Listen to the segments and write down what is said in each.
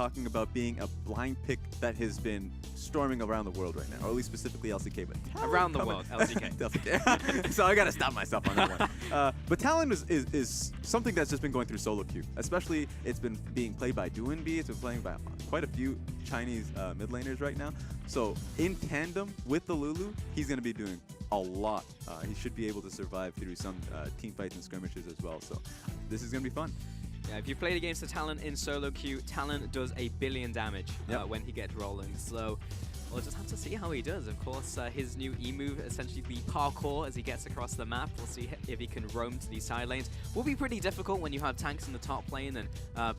talking about being a blind pick that has been storming around the world right now, or at least specifically LCK, but Talon around the world, LCK. LCK. So I gotta stop myself on that one. But Talon is something that's just been going through solo queue, especially it's been being played by DouYuTV, it's been playing by quite a few Chinese mid laners right now. So in tandem with the Lulu, he's gonna be doing a lot. He should be able to survive through some team fights and skirmishes as well. So this is gonna be fun. Yeah, if you played against the Talon in solo queue, Talon does 1 billion damage when he gets rolling. So we'll just have to see how he does. Of course, his new E move, essentially the parkour as he gets across the map. We'll see if he can roam to these side lanes. Will be pretty difficult when you have tanks in the top lane and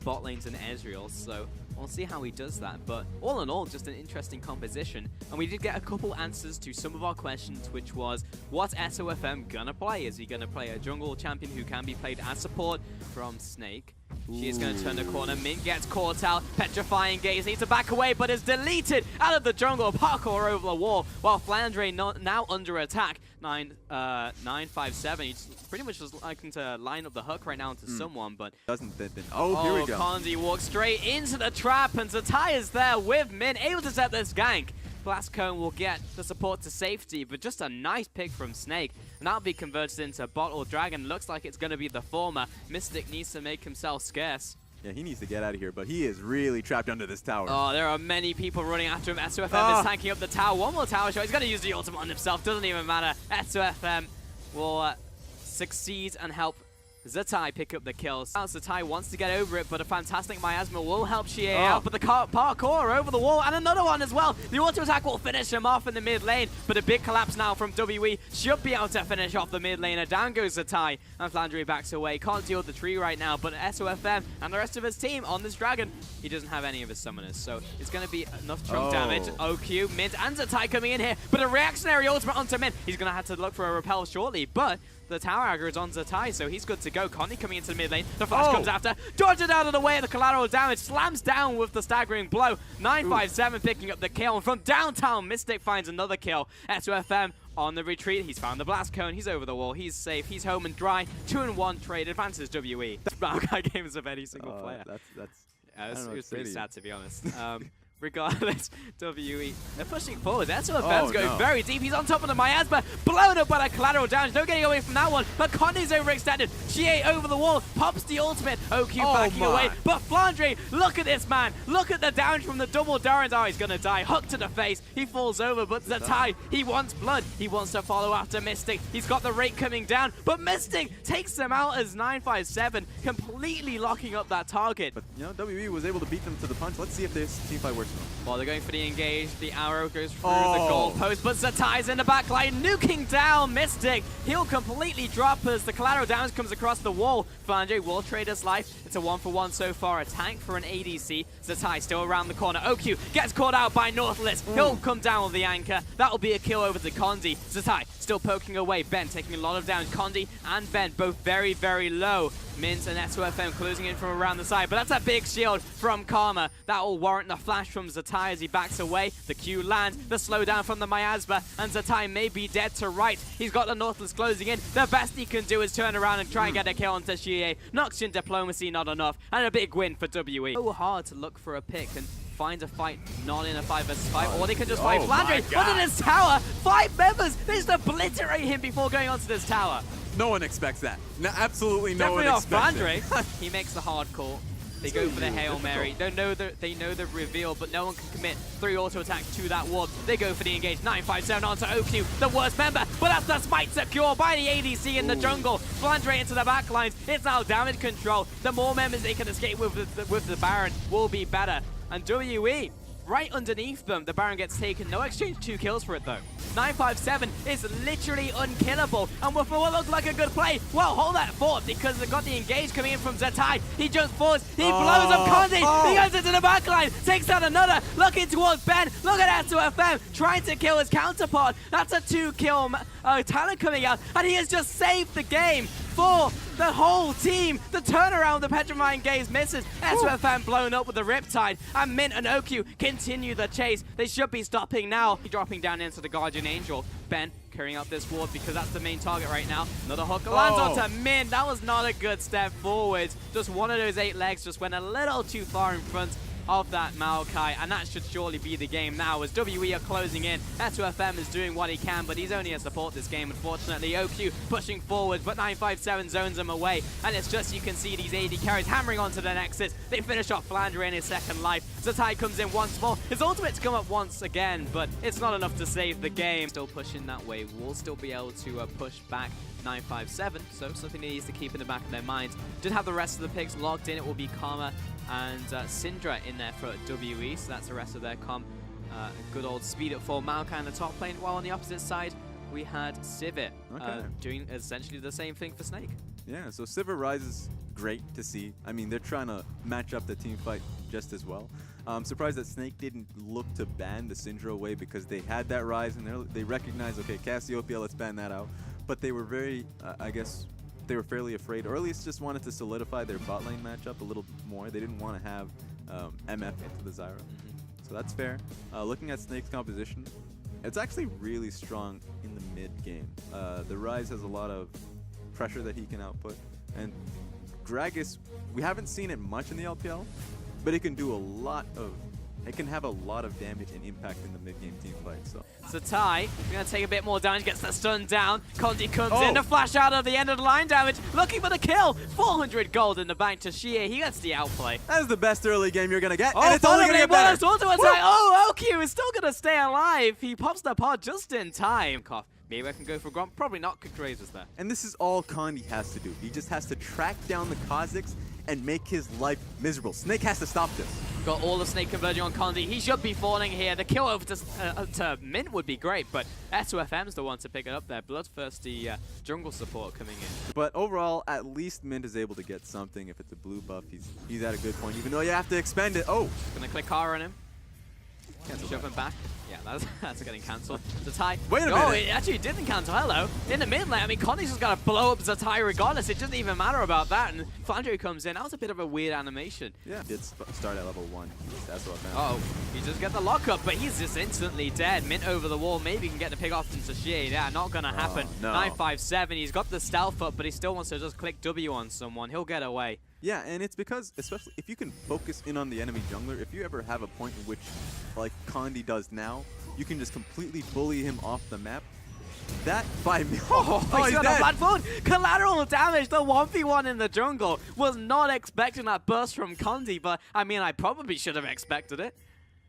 bot lanes and Ezreal. So we'll see how he does that. But all in all, just an interesting composition. And we did get a couple answers to some of our questions, which was, what's SOFM gonna play? Is he gonna play a jungle champion who can be played as support from Snake? She is going to turn the corner. Mint gets caught out. Petrifying Gaze needs to back away, but is deleted out of the jungle. Parkour over the wall, while Flandre now under attack. 957. He's pretty much just liking to line up the hook right now into someone, but doesn't then. Oh, here we go. Condi walks straight into the trap, and Zatai is there with Mint, able to set this gank. Blast Cone will get the support to safety, but just a nice pick from Snake. And that'll be converted into bot or dragon. Looks like it's going to be the former. Mystic needs to make himself scarce. Yeah, he needs to get out of here, but he is really trapped under this tower. Oh, there are many people running after him. SOFM is tanking up the tower. One more tower shot. He's going to use the ultimate on himself. Doesn't even matter. SOFM will succeed and help Zatai pick up the kills. Zatai wants to get over it, but a fantastic miasma will help Xie out. But the parkour over the wall, and another one as well. The auto attack will finish him off in the mid lane, but a big collapse now from WE should be able to finish off the mid laner. Down goes Zatai, and Flandre backs away. Can't deal with the tree right now, but SOFM and the rest of his team on this dragon, he doesn't have any of his summoners, so it's going to be enough chunk damage. OQ, Mint, and Zatai coming in here, but a reactionary ultimate onto Mint. He's going to have to look for a repel shortly, but the tower aggro is on Zatai, so he's good to go. Connie coming into the mid lane. The flash comes after. Dodges out of the way of the collateral damage. Slams down with the staggering blow. 957 picking up the kill. And from downtown, Mystic finds another kill. SOFM on the retreat. He's found the blast cone. He's over the wall. He's safe. He's home and dry. 2-1 trade. Advances WE. Maokai games of any single player. It was pretty sad, to be honest. Regardless, WE, they're pushing forward. SOFM's going very deep. He's on top of the miasma, blown up by the collateral damage. No getting away from that one, but Condi's overextended. Xie over the wall, pops the ultimate. OQ backing away, but Flandre, look at this man. Look at the damage from the double Durant. Oh, he's going to die. Hook to the face. He falls over, but Zatai, he wants blood. He wants to follow after Mystic. He's got the rate coming down, but Mystic takes them out as 957, completely locking up that target. But, you know, WE was able to beat them to the punch. Let's see if this team fight works. Well, they're going for the engage. The arrow goes through the goal post, but Zatai's in the back line, nuking down Mystic. He'll completely drop as the collateral damage comes across the wall. Flandre will trade his life. It's a 1-for-1 so far. A tank for an ADC. Zatai still around the corner. OQ gets caught out by Nautilus. He'll come down with the anchor. That'll be a kill over to Condi. Zatai still poking away. Ben taking a lot of damage. Condi and Ben both very, very low. Mint and SOFM closing in from around the side, but that's a big shield from Karma. That will warrant the flash from Zatai as he backs away. The Q lands, the slowdown from the miasma, and Zatai may be dead to right. He's got the Nautilus closing in. The best he can do is turn around and try and get a kill onto Xie. Noxian diplomacy not enough, and a big win for WE. So hard to look for a pick and find a fight not in a 5v5, or they can just fight Flandre under this tower. 5 members, they just obliterate him before going onto this tower. No one expects that. No, absolutely no one expects Definitely off Flandre. He makes the hard call. They go for the Hail Mary. They know the reveal, but no one can commit 3 auto attacks to that ward. They go for the engage. 957 onto OQ, the worst member, but that's the smite secure by the ADC in the jungle. Flandre into the back lines. It's now damage control. The more members they can escape with the Baron will be better. And WE, right underneath them, the Baron gets taken. No exchange, 2 kills for it though. 957 is literally unkillable, and with what looked like a good play, well, hold that thought, because they've got the engage coming in from Zatai. He jumps forward, he blows up Condi, he goes into the backline, takes out another, looking towards Ben, look at SOFM, trying to kill his counterpart. That's a 2-kill talent coming out, and he has just saved the game for the whole team. The turnaround, the Petrifying Gaze misses. SOFM blown up with the Riptide, and Mint and OQ continue the chase. They should be stopping now. Dropping down into the Guardian Angel. Ben carrying out this ward because that's the main target right now. Another hook lands onto Mint. That was not a good step forward. Just one of those 8 legs just went a little too far in front. of that Maokai, and that should surely be the game now as WE are closing in. S2FM is doing what he can, but he's only a support this game, unfortunately. OQ pushing forward, but 957 zones him away, and it's just, you can see these AD carries hammering onto the Nexus. They finish off Flandre in his second life. Zatai comes in once more. His ultimate to come up once again, but it's not enough to save the game. Still pushing that way. We'll still be able to push back 957, so something he needs to keep in the back of their minds. Did have the rest of the picks logged in. It will be Karma and Syndra in there for WE, so that's the rest of their comp. Good old speed at 4 Maokai in the top lane, while on the opposite side we had Sivir doing essentially the same thing for Snake. Yeah, so Sivir Rise is great to see. I mean, they're trying to match up the team fight just as well. I'm surprised that Snake didn't look to ban the Syndra away because they had that Rise and they recognized, okay, Cassiopeia, let's ban that out. But they were very, I guess, they were fairly afraid, or at least just wanted to solidify their bot lane matchup a little more. They didn't want to have MF into the Zyra. So that's fair. Looking at Snake's composition, it's actually really strong in the mid game. The Rise has a lot of pressure that he can output. And Gragas, we haven't seen it much in the LPL, but it can do a lot of, it can have a lot of damage and impact in the mid-game team fight. So Tai, going to take a bit more damage, gets the stun down. Condi comes in to flash out of the end of the line damage, looking for the kill. 400 gold in the bank to Shie. He gets the outplay. That is the best early game you're going to get, and it's only going to get better. Oh, OQ is still going to stay alive. He pops the pod just in time. Cough. Maybe I can go for Gromp. Probably not. Quick Razors there. And this is all Condi has to do. He just has to track down the Kha'Zix and make his life miserable. Snake has to stop this. Got all the Snake converging on Condi. He should be falling here. The kill over to Mint would be great, but S2FM's the one to pick it up there. Bloodthirsty jungle support coming in. But overall, at least Mint is able to get something. If it's a blue buff, he's at a good point, even though you have to expend it. Oh! Gonna click Kara on him. Cancel Shove him back. Yeah, that's getting cancelled. Zatai. Wait a minute. Oh, it actually didn't cancel. Hello. In the mid lane, I mean, Condi's just got to blow up Zatai regardless. It doesn't even matter about that. And Flandre comes in. That was a bit of a weird animation. Yeah. He did start at level 1. That's what I found. Oh, he just get the lockup, but he's just instantly dead. Mint over the wall. Maybe he can get the pick off into Shie. Yeah, not going to happen. No. 957. He's got the stealth up, but he still wants to just click W on someone. He'll get away. Yeah, and it's because, especially if you can focus in on the enemy jungler, if you ever have a point in which, like Condi does now, you can just completely bully him off the map. That 5 million. He's got a bad foot. Collateral damage, the 1v1 in the jungle. Was not expecting that burst from Condi, but I mean, I probably should have expected it.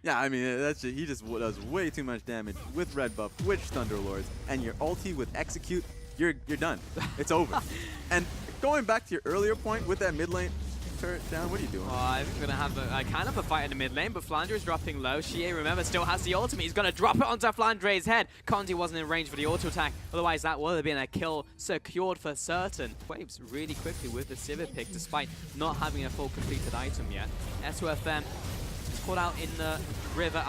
Yeah, I mean, that's he just does way too much damage with red buff, with Thunderlords, and your ulti with execute, you're done. It's over. And going back to your earlier point with that mid lane turret down, what are you doing? I think we're going to have kind of a fight in the mid lane, but Flandre is dropping low. Shie, remember, still has the ultimate. He's going to drop it onto Flandre's head. Condi wasn't in range for the auto attack. Otherwise, that would have been a kill secured for certain. Waves really quickly with the Sivir pick, despite not having a full completed item yet. S2FM is caught out in the river.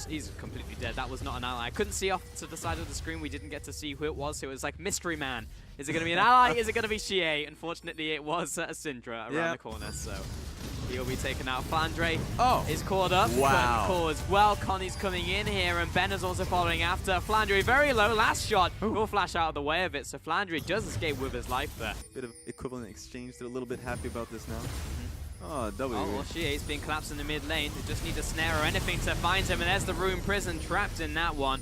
He's completely dead. That was not an ally. I couldn't see off to the side of the screen. We didn't get to see who it was, so it was like Mystery Man. Is it going to be an ally? Is it going to be Shie? Unfortunately, it was a Syndra around the corner, so he'll be taken out. Flandre is caught up. Wow. As well. Connie's coming in here, and Ben is also following after. Flandre very low. Last shot will flash out of the way of it, so Flandre does escape with his life there. Bit of equivalent exchange. They're a little bit happy about this now. Oh, W. Oh, well, Shie's being collapsed in the mid lane. They just need a snare or anything to find him, and there's the Rune Prison trapped in that one.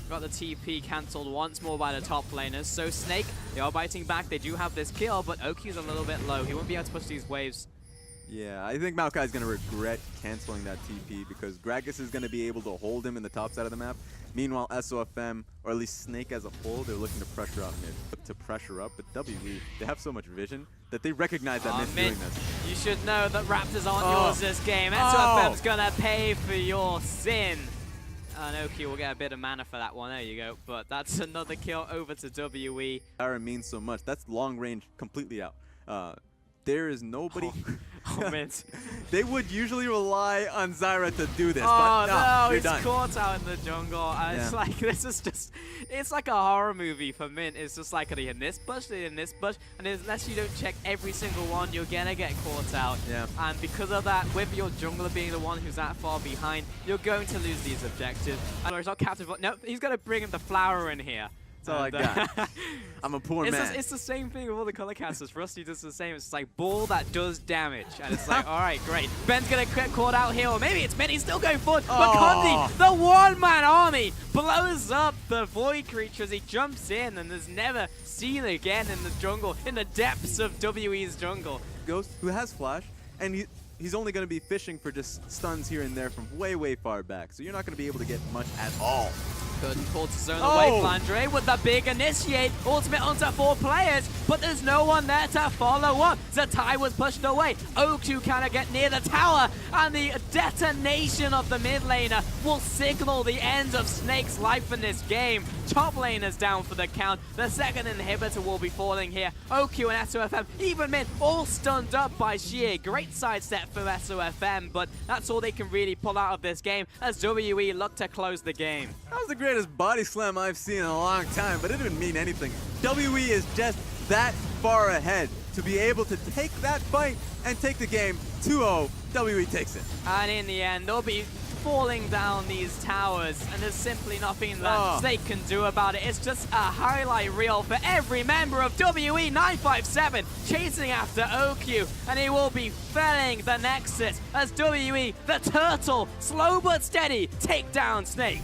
Got the TP cancelled once more by the top laners. So Snake, they are biting back. They do have this kill, but Oki's a little bit low. He won't be able to push these waves. Yeah, I think Maokai is going to regret canceling that TP because Gragas is going to be able to hold him in the top side of the map. Meanwhile, SOFM, or at least Snake as a whole, they're looking to pressure out mid. To pressure up, but WE, they have so much vision that they recognize that Mint's doing this. You should know that Raptors aren't yours this game. SOFM's going to pay for your sin. And Oki will get a bit of mana for that one. There you go. But that's another kill over to WE. Zyra means so much. That's long range completely out. There is nobody. Mint. They would usually rely on Zyra to do this. Oh, but no, he's done. caught out in the jungle. It's like, this is just, it's like a horror movie for Mint. It's just like, are they in this bush, they're in this bush? And unless you don't check every single one, you're going to get caught out. Yeah. And because of that, with your jungler being the one who's that far behind, you're going to lose these objectives. And he's not captive. No, he's going to bring him the flower in here That's all I got. I'm a poor man. It's the same thing with all the color casters. Rusty does the same. It's like ball that does damage. And it's like, all right, great. Ben's going to get caught out here. Or maybe it's Benny still going forward. But Condi, the one-man army, blows up the void creature as he jumps in and is never seen again in the jungle, in the depths of WE's jungle. Ghost, who has flash, and he's only going to be fishing for just stuns here and there from way, way far back. So you're not going to be able to get much at all. Good call to zone away, Flandre with the big initiate. Ultimate onto 4 players, but there's no one there to follow up. Zatai was pushed away. OQ cannot get near the tower, and the detonation of the mid laner will signal the end of Snake's life in this game. Top laner's down for the count. The second inhibitor will be falling here. OQ and SOFM, even mid, all stunned up by Sheer. Great sidestep for SOFM, but that's all they can really pull out of this game as WE look to close the game. That was the greatest body slam I've seen in a long time, but it didn't mean anything. WE is just that far ahead to be able to take that fight and take the game 2-0. WE takes it. And in the end, they'll be falling down these towers, and there's simply nothing that they can do about it. It's just a highlight reel for every member of WE 957 chasing after OQ, and he will be felling the Nexus as WE, the turtle, slow but steady, take down Snake.